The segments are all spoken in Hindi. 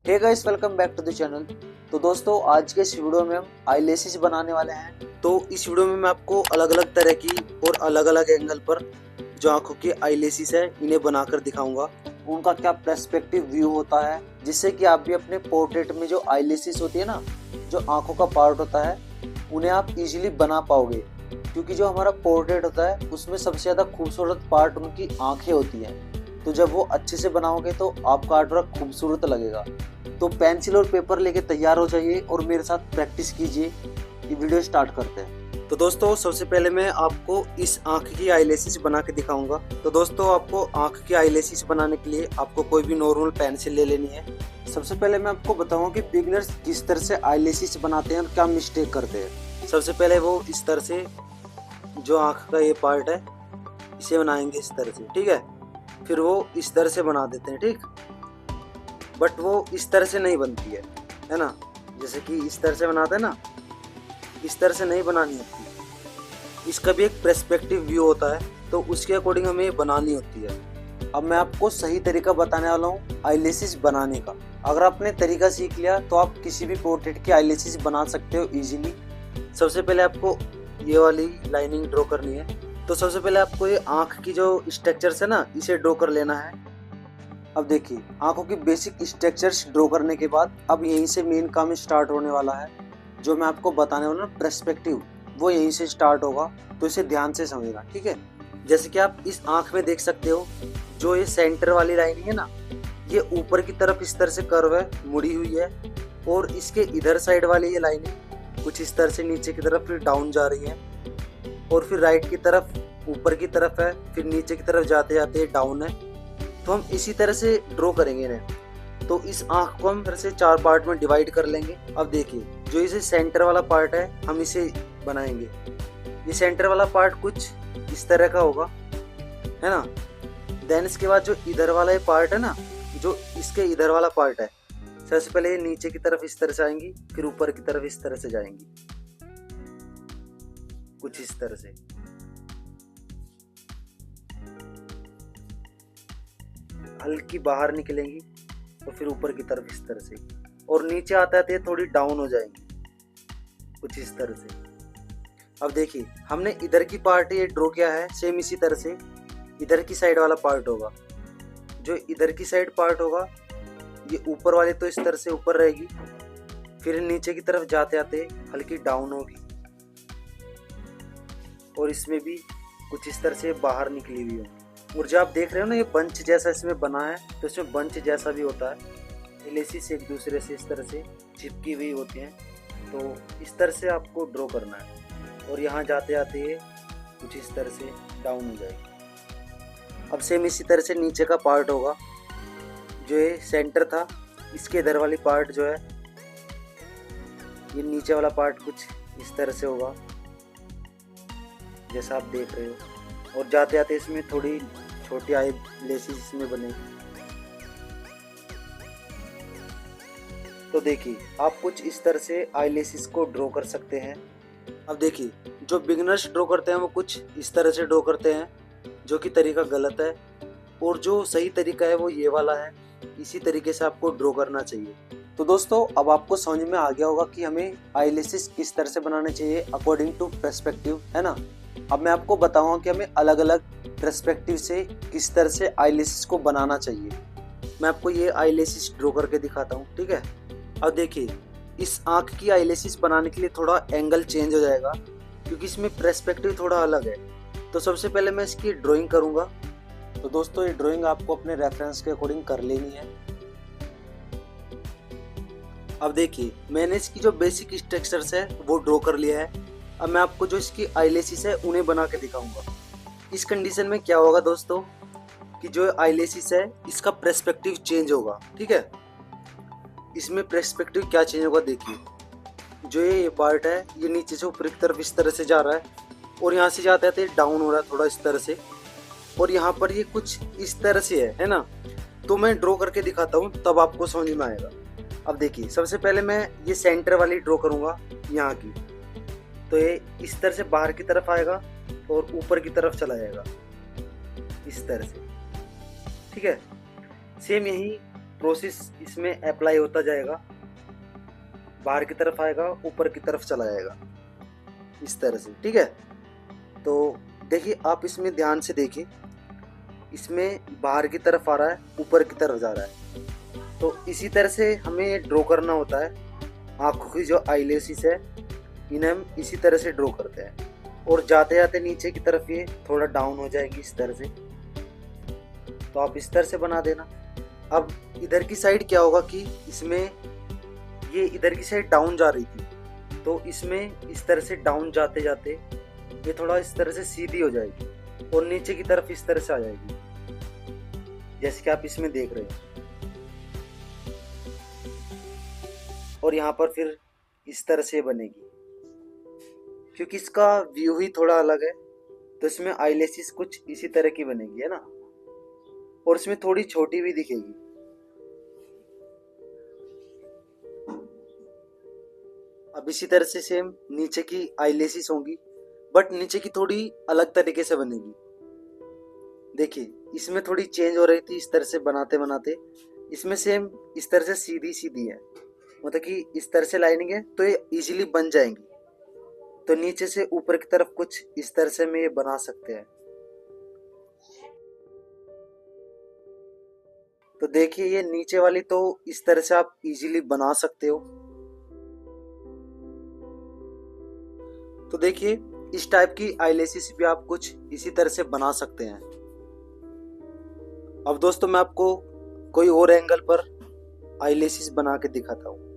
Hey guys, welcome back to the channel. तो दोस्तों, आज के इस वीडियो में हम आईलेसिस बनाने वाले हैं। तो इस वीडियो में मैं आपको अलग अलग तरह की और अलग अलग एंगल पर जो आंखों की आईलेसिस है इन्हें बनाकर दिखाऊंगा। उनका क्या पर्सपेक्टिव व्यू होता है, जिससे कि आप भी अपने पोर्ट्रेट में जो आईलेसिस होती है ना, जो आंखों का पार्ट होता है, उन्हें आप इजीली बना पाओगे। क्योंकि जो हमारा पोर्ट्रेट होता है उसमें सबसे ज़्यादा खूबसूरत पार्ट उनकी आंखें होती हैं। तो जब वो अच्छे से बनाओगे तो आपका आर्टवर्क खूबसूरत लगेगा। तो पेंसिल और पेपर लेके तैयार हो जाइए और मेरे साथ प्रैक्टिस कीजिए। ये वीडियो स्टार्ट करते हैं। तो दोस्तों, सबसे पहले मैं आपको इस आंख की आईलेसिस बना के दिखाऊंगा। तो दोस्तों, आपको आंख की आईलेसिस बनाने के लिए आपको कोई भी नॉर्मल पेंसिल ले लेनी है। सबसे पहले मैं आपको बताऊंगा कि बिगिनर्स किस तरह से आईलेसिस बनाते हैं और क्या मिस्टेक करते हैं। सबसे पहले वो इस तरह से जो आंख का ये पार्ट है इसे बनाएंगे इस तरह से, ठीक है। फिर वो इस तरह से बना देते हैं, ठीक। बट वो इस तरह से नहीं बनती है ना। जैसे कि इस तरह से बनाते हैं ना, इस तरह से नहीं बनानी होती। इसका भी एक पर्सपेक्टिव व्यू होता है, तो उसके अकॉर्डिंग हमें बनानी होती है। अब मैं आपको सही तरीका बताने वाला हूँ आईलेसिस बनाने का। अगर आपने तरीका सीख लिया तो आप किसी भी पोर्ट्रेट की आईलेसिस बना सकते हो इजीली। सबसे पहले आपको ये वाली लाइनिंग ड्रॉ करनी है। तो सबसे पहले आपको ये आँख की जो स्ट्रक्चर्स है ना, इसे ड्रॉ कर लेना है। अब देखिए, आंखों की बेसिक स्ट्रक्चर्स ड्रॉ करने के बाद अब यहीं से मेन काम स्टार्ट होने वाला है। जो मैं आपको बताने वाला हूँ पर्सपेक्टिव, वो यहीं से स्टार्ट होगा। तो इसे ध्यान से समझना, ठीक है। जैसे कि आप इस आंख में देख सकते हो, जो ये सेंटर वाली लाइन है ना, ये ऊपर की तरफ इस तरह से कर्व है, मुड़ी हुई है। और इसके इधर साइड वाली ये लाइन कुछ इस तरह से नीचे की तरफ फिर डाउन जा रही है। और फिर राइट की तरफ ऊपर की तरफ है, फिर नीचे की तरफ जाते जाते डाउन है। तो हम इसी तरह से ड्रॉ करेंगे इन्हें। तो इस आंख को हम फिर से 4 पार्ट में डिवाइड कर लेंगे। अब देखिए, जो इसे सेंटर वाला पार्ट है हम इसे बनाएंगे। ये सेंटर वाला पार्ट कुछ इस तरह का होगा, है ना। देन इसके बाद जो इधर वाला ये पार्ट है ना, जो इसके इधर वाला पार्ट है, सबसे पहले ये नीचे की तरफ इस तरह से आएंगी, फिर ऊपर की तरफ इस तरह से जाएंगी, कुछ इस तरह से। हल्की बाहर निकलेंगी तो फिर ऊपर की तरफ इस तरह से, और नीचे आते आते थोड़ी डाउन हो जाएंगी, कुछ इस तरह से। अब देखिए, हमने इधर की पार्ट ये ड्रॉ किया है, सेम इसी तरह से इधर की साइड वाला पार्ट होगा। जो इधर की साइड पार्ट होगा, ये ऊपर वाली तो इस तरह से ऊपर रहेगी, फिर नीचे की तरफ जाते आते हल्की डाउन होगी, और इसमें भी कुछ इस तरह से बाहर निकली हुई होगी। और जो आप देख रहे हो ना, ये बंच जैसा इसमें बना है, तो इसमें बंच जैसा भी होता है। एलिसिस एक दूसरे से इस तरह से चिपकी हुई होती हैं। तो इस तरह से आपको ड्रॉ करना है, और यहाँ जाते जाते ये कुछ इस तरह से डाउन हो जाएगी। अब सेम इसी तरह से नीचे का पार्ट होगा। जो ये सेंटर था, इसके इधर वाली पार्ट जो है, ये नीचे वाला पार्ट कुछ इस तरह से होगा, जैसा आप देख रहे हो। और जाते जाते इसमें थोड़ी छोटी आई लेसिस इसमें बनेगी। तो देखिए, आप कुछ इस तरह से आई लेसिस को ड्रॉ कर सकते हैं। अब देखिए, जो बिगिनर्स ड्रॉ करते हैं वो कुछ इस तरह से ड्रॉ करते हैं, जो कि तरीका गलत है। और जो सही तरीका है वो ये वाला है। इसी तरीके से आपको ड्रॉ करना चाहिए। तो दोस्तों, अब आपको समझ में आ गया होगा कि हमें आईलेसिस किस तरह से बनाने चाहिए अकॉर्डिंग टू पर्सपेक्टिव, है ना। अब मैं आपको बताऊंगा कि हमें अलग अलग पर्सपेक्टिव से किस तरह से आईलेसिस को बनाना चाहिए। मैं आपको ये आईलेसिस ड्रॉ करके दिखाता हूँ, ठीक है। अब देखिए, इस आँख की आईलेसिस बनाने के लिए थोड़ा एंगल चेंज हो जाएगा, क्योंकि इसमें पर्सपेक्टिव थोड़ा अलग है। तो सबसे पहले मैं इसकी ड्राइंग करूँगा। तो दोस्तों, ये ड्राइंग आपको अपने रेफरेंस के अकॉर्डिंग कर लेनी है। अब देखिए, मैंने इसकी जो बेसिक स्ट्रक्चर्स है वो ड्रॉ कर लिया है। अब मैं आपको जो इसकी आईलेसिस है उन्हें बना के दिखाऊंगा। इस कंडीशन में क्या होगा दोस्तों, कि जो आईलेसिस है इसका पर्सपेक्टिव चेंज होगा, ठीक है। इसमें पर्सपेक्टिव क्या चेंज होगा, देखिए। जो ये पार्ट है, ये नीचे से ऊपर की तरफ इस तरह से जा रहा है, और यहाँ से जाते जाते डाउन हो रहा है थोड़ा इस तरह से, और यहाँ पर ये कुछ इस तरह से है ना। तो मैं ड्रॉ करके दिखाता हूँ, तब आपको समझ में आएगा। अब देखिए, सबसे पहले मैं ये सेंटर वाली ड्रॉ करूँगा यहाँ की। तो ये इस तरह से बाहर की तरफ आएगा और ऊपर की तरफ चला जाएगा इस तरह से, ठीक है। सेम यही प्रोसेस इसमें अप्लाई होता जाएगा, बाहर की तरफ आएगा, ऊपर की तरफ चला जाएगा इस तरह से, ठीक है। तो देखिए आप इसमें ध्यान से देखिए, इसमें बाहर की तरफ आ रहा है, ऊपर की तरफ जा रहा है। तो इसी तरह से हमें ड्रॉ करना होता है। आँखों की जो आईलेसिस है इन्हें हम इसी तरह से ड्रॉ करते हैं, और जाते जाते नीचे की तरफ ये थोड़ा डाउन हो जाएगी इस तरह से। तो आप इस तरह से बना देना। अब इधर की साइड क्या होगा कि इसमें ये इधर की साइड डाउन जा रही थी, तो इसमें इस तरह से डाउन जाते जाते ये थोड़ा इस तरह से सीधी हो जाएगी और नीचे की तरफ इस तरह से आ जाएगी, जैसे कि आप इसमें देख रहे हैं। और यहाँ पर फिर इस तरह से बनेगी। क्योंकि इसका व्यू ही थोड़ा अलग है, तो इसमें आईलेसिस कुछ इसी तरह की बनेगी, है ना। और इसमें थोड़ी छोटी भी दिखेगी। अब इसी तरह से सेम नीचे की आईलेसिस होंगी, बट नीचे की थोड़ी अलग तरीके से बनेगी। देखिए इसमें थोड़ी चेंज हो रही थी इस तरह से बनाते बनाते, इसमें सेम इस तरह से सीधी सीधी है, मतलब कि इस तरह से लाइनिंग है, तो ये इजीली बन जाएंगी। तो नीचे से ऊपर की तरफ कुछ इस तरह से में ये बना सकते हैं। तो देखिए ये नीचे वाली तो इस तरह से आप इजीली बना सकते हो। तो देखिए इस टाइप की आईलेसिस भी आप कुछ इसी तरह से बना सकते हैं। अब दोस्तों मैं आपको कोई और एंगल पर आईलेसिस बना के दिखाता हूँ।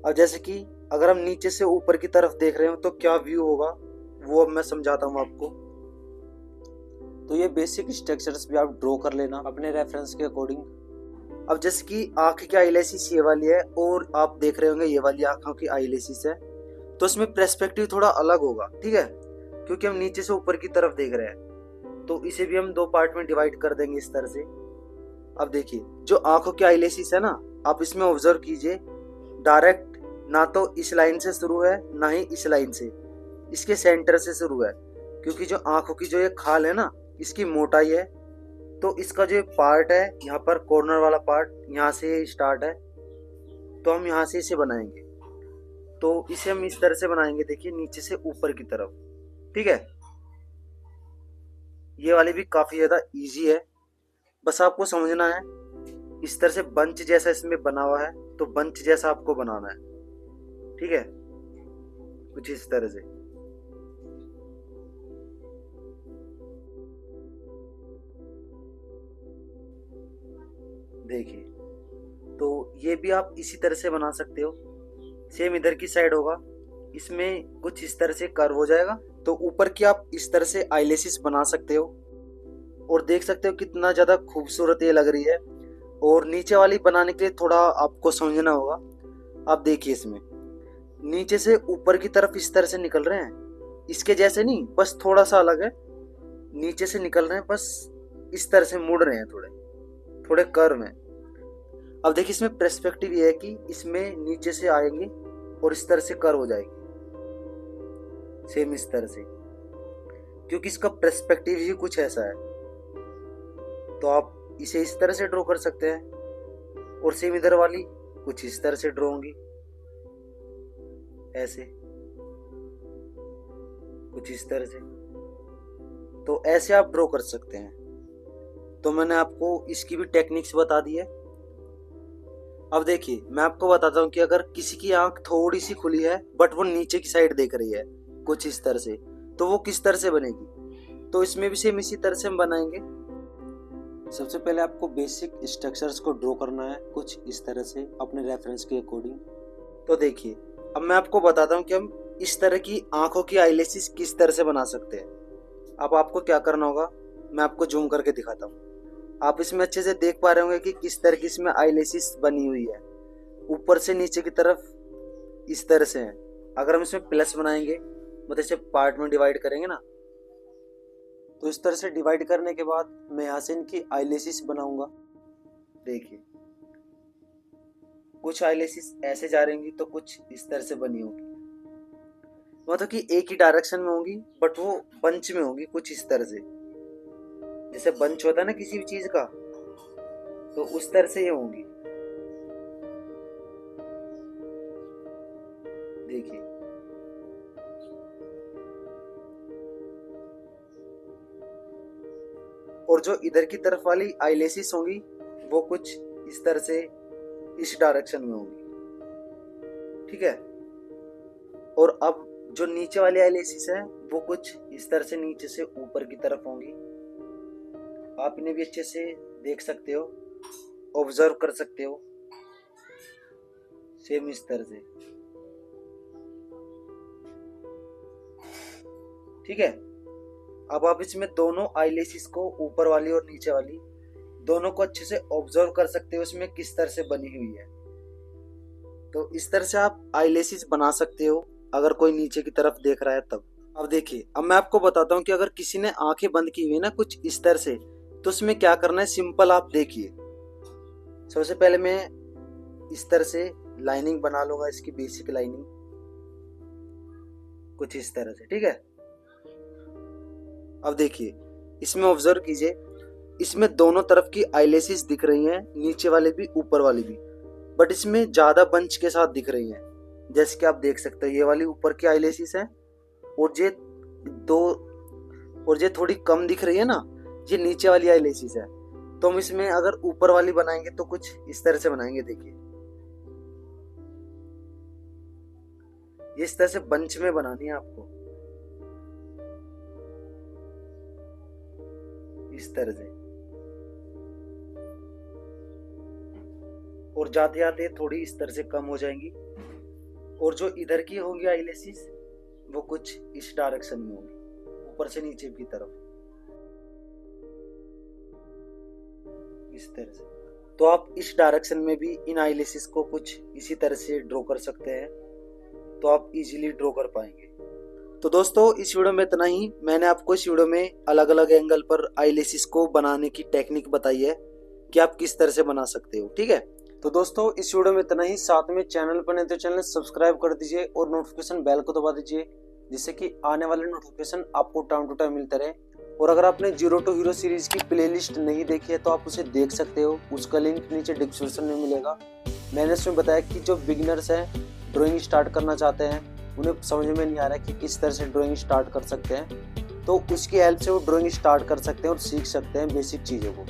अब जैसे कि अगर हम नीचे से ऊपर की तरफ देख रहे हो तो क्या व्यू होगा, वो अब मैं समझाता हूँ आपको। तो ये बेसिक स्ट्रक्चर्स भी आप ड्रॉ कर लेना अपने रेफरेंस के अकॉर्डिंग। अब जैसे कि आंख की आईलेसिस ये वाली है और आप देख रहे होंगे ये वाली आंखों की आईलेसिस है, तो इसमें पर्सपेक्टिव थोड़ा अलग होगा, ठीक है, क्योंकि हम नीचे से ऊपर की तरफ देख रहे हैं। तो इसे भी हम दो पार्ट में डिवाइड कर देंगे इस तरह से। अब देखिए जो आंखों की आईलेसिस है ना, आप इसमें ऑब्जर्व कीजिए, डायरेक्ट ना तो इस लाइन से शुरू है ना ही इस लाइन से, इसके सेंटर से शुरू है। क्योंकि जो आंखों की जो ये खाल है ना, इसकी मोटाई है, तो इसका जो पार्ट है यहाँ पर कॉर्नर वाला पार्ट यहाँ से स्टार्ट है, तो हम यहाँ से इसे बनाएंगे। तो इसे हम इस तरह से बनाएंगे, देखिए नीचे से ऊपर की तरफ, ठीक है। ये वाली भी काफी ज्यादा इजी है, बस आपको समझना है। इस तरह से बंच जैसा इसमें बना हुआ है, तो बंच जैसा आपको बनाना है, ठीक है, कुछ इस तरह से। देखिए तो ये भी आप इसी तरह से बना सकते हो। सेम इधर की साइड होगा, इसमें कुछ इस तरह से कर्व हो जाएगा, तो ऊपर की आप इस तरह से आईलेसिस बना सकते हो। और देख सकते हो कितना ज्यादा खूबसूरत ये लग रही है। और नीचे वाली बनाने के लिए थोड़ा आपको समझना होगा। आप देखिए इसमें नीचे से ऊपर की तरफ इस तरह से निकल रहे हैं, इसके जैसे नहीं, बस थोड़ा सा अलग है। नीचे से निकल रहे हैं, बस इस तरह से मुड़ रहे हैं, थोड़े थोड़े कर्व में। अब देखिए इसमें पर्सपेक्टिव ये है कि इसमें नीचे से आएंगे और इस तरह से कर्व हो जाएगी, सेम इस तरह से, क्योंकि इसका पर्सपेक्टिव ही कुछ ऐसा है। तो आप इसे इस तरह से ड्रॉ कर सकते हैं। और सेम इधर वाली कुछ इस तरह से ड्रॉ होंगी, ऐसे, कुछ इस तरह से। तो ऐसे आप ड्रॉ कर सकते हैं। तो मैंने आपको इसकी भी टेक्निक्स बता दी है। अब देखिए मैं आपको बताता हूँ कि अगर किसी की आंख थोड़ी सी खुली है बट वो नीचे की साइड देख रही है कुछ इस तरह से, तो वो किस तरह से बनेगी। तो इसमें भी सेम इसी तरह से हम बनाएंगे। सबसे पहले आपको बेसिक स्ट्रक्चर्स को ड्रॉ करना है कुछ इस तरह से अपने रेफरेंस के अकॉर्डिंग। तो देखिए अब मैं आपको बताता हूँ कि हम इस तरह की आंखों की आईलेसिस किस तरह से बना सकते हैं। अब आपको क्या करना होगा, मैं आपको जूम करके दिखाता हूँ। आप इसमें अच्छे से देख पा रहे होंगे कि किस तरह की इसमें आईलेसिस बनी हुई है, ऊपर से नीचे की तरफ इस तरह से है। अगर हम इसमें प्लस बनाएंगे, मतलब इसे पार्ट में डिवाइड करेंगे ना, तो इस तरह से डिवाइड करने के बाद मैं यहाँ से इनकी आईलेसिस बनाऊंगा। देखिए कुछ आईलेसिस ऐसे जा रही होंगी, तो कुछ इस तरह से बनी होगी, मतलब कि एक ही डायरेक्शन में होंगी, बट वो बंच में होंगी कुछ इस तरह से, जैसे बंच होता है ना किसी भी चीज का, तो उस तरह से ये होंगी। देखिए और जो इधर की तरफ वाली आईलेसिस होंगी वो कुछ इस तरह से इस डायरेक्शन में होंगी, ठीक है। और अब जो नीचे वाली आईलेसिस है वो कुछ इस तरह से नीचे से ऊपर की तरफ होंगी। आप इन्हें भी अच्छे से देख सकते हो, ऑब्जर्व कर सकते हो, सेम इस तरह से, ठीक है। अब आप इसमें दोनों आईलेसिस को, ऊपर वाली और नीचे वाली, दोनों को अच्छे से ऑब्जर्व कर सकते हो इसमें किस तरह से बनी हुई है। तो इस तरह से आप आईलेसिस बना सकते हो अगर कोई नीचे की तरफ देख रहा है तब। अब देखिए, अब मैं आपको बताता हूँ कि अगर किसी ने आंखें बंद की हुई ना कुछ इस तरह से, तो उसमें क्या करना है, सिंपल आप देखिए। सबसे पहले मैं इस तरह से लाइनिंग बना लूंगा, इसकी बेसिक लाइनिंग कुछ इस तरह से, ठीक है। अब देखिए इसमें ऑब्जर्व कीजिए, इसमें दोनों तरफ की आईलेसिस दिख रही हैं, नीचे वाले भी ऊपर वाले भी, बट इसमें ज्यादा बंच के साथ दिख रही हैं। जैसे कि आप देख सकते हो ये वाली ऊपर की आईलेसिस है और ये थोड़ी कम दिख रही है ना, ये नीचे वाली आईलेसिस है। तो हम इसमें अगर ऊपर वाली बनाएंगे तो कुछ इस तरह से बनाएंगे। देखिए ये इस तरह से बंच में बनानी है आपको, इस तरह से। और जाते जाते थोड़ी इस तरह से कम हो जाएंगी। और जो इधर की होंगी आईलेसिस वो कुछ इस डायरेक्शन में होंगी, ऊपर से नीचे की तरफ, इस तरह से। तो आप इस डायरेक्शन में भी इन आईलेसिस को कुछ इसी तरह से ड्रॉ कर सकते हैं, तो आप इजीली ड्रॉ कर पाएंगे। तो दोस्तों इस वीडियो में इतना ही। मैंने आपको इस वीडियो में अलग अलग एंगल पर आईलेसिस को बनाने की टेक्निक बताई है कि आप किस तरह से बना सकते हो, ठीक है। तो दोस्तों इस वीडियो में इतना ही। साथ में चैनल पर नहीं तो चैनल सब्सक्राइब कर दीजिए और नोटिफिकेशन बेल को दबा दीजिए, जिससे कि आने वाले नोटिफिकेशन आपको टाइम टू टाइम मिलते रहे। और अगर आपने जीरो टू हीरो सीरीज की प्लेलिस्ट नहीं देखी है तो आप उसे देख सकते हो, उसका लिंक नीचे डिस्क्रिप्शन में मिलेगा। मैंने इसमें बताया कि जो बिगिनर्स हैं, ड्राइंग स्टार्ट करना चाहते हैं, उन्हें समझ में नहीं आ रहा है कि किस तरह से ड्राइंग स्टार्ट कर सकते हैं, तो उसकी हेल्प से वो ड्राइंग स्टार्ट कर सकते हैं और सीख सकते हैं बेसिक चीज़ों को।